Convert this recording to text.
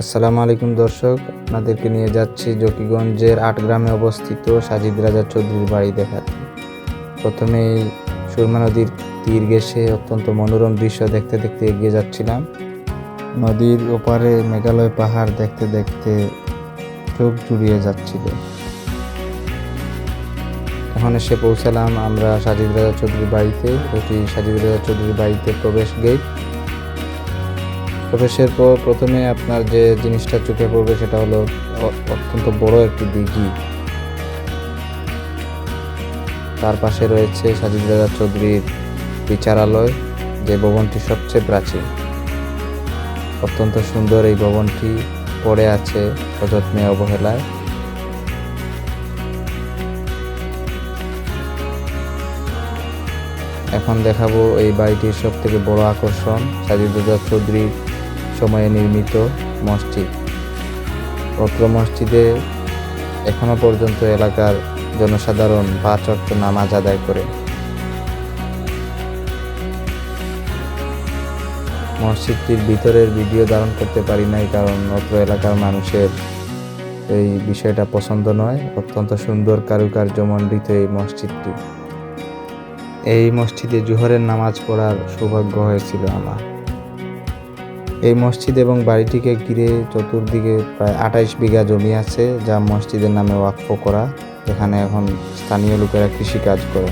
আসসালামু আলাইকুম দর্শক, আপনাদেরকে নিয়ে যাচ্ছি জকিগঞ্জের ৮ গ্রামে অবস্থিত সাজিদ রাজা চৌধুরীর বাড়ি দেখাতে। প্রথমেই সুরমা নদীর তীর ঘেঁষে অত্যন্ত মনোরম দৃশ্য দেখতে দেখতে এগিয়ে যাচ্ছিলাম। নদীর ওপারে মেঘালয় পাহাড় দেখতে দেখতে চোখ জুড়িয়ে যাচ্ছিল। এখন এসে পৌঁছালাম আমরা সাজিদ রাজা চৌধুরীর বাড়িতে। এটি সাজিদ রাজা চৌধুরীর বাড়িতে প্রবেশ গেট। প্রবেশের পর প্রথমে আপনার যে জিনিসটা চোখে পড়বে সেটা হলো অত্যন্ত বড় একটি দিঘি। তার পাশে রয়েছে সাজিদ রাজা চৌধুরীর বিচারালয়, যে ভবনটি সবচেয়ে প্রাচীন। অত্যন্ত সুন্দর এই ভবনটি পড়ে আছে অযত্নে অবহেলায়। এখন দেখাবো এই বাড়িটির সব থেকে বড় আকর্ষণ, সাজিদ রাজা চৌধুরীর সময়ে নির্মিত মসজিদ। অত্র মসজিদে এখনো পর্যন্ত এলাকার জনসাধারণ ৫ ওয়াক্ত নামাজ আদায় করে। মসজিদটির ভিতরের ভিডিও ধারণ করতে পারি নাই, কারণ অত্র এলাকার মানুষের এই বিষয়টা পছন্দ নয়। অত্যন্ত সুন্দর কারুকার্যমণ্ডিত এই মসজিদটি। এই মসজিদে জোহরের নামাজ পড়ার সৌভাগ্য হয়েছিল আমার। এই মসজিদ এবং বাড়িটিকে ঘিরে চতুর্দিকে প্রায় ২৮ বিঘা জমি আছে, যা মসজিদের নামে ওয়াকফ করা। এখানে এখন স্থানীয় লোকেরা কৃষিকাজ করে।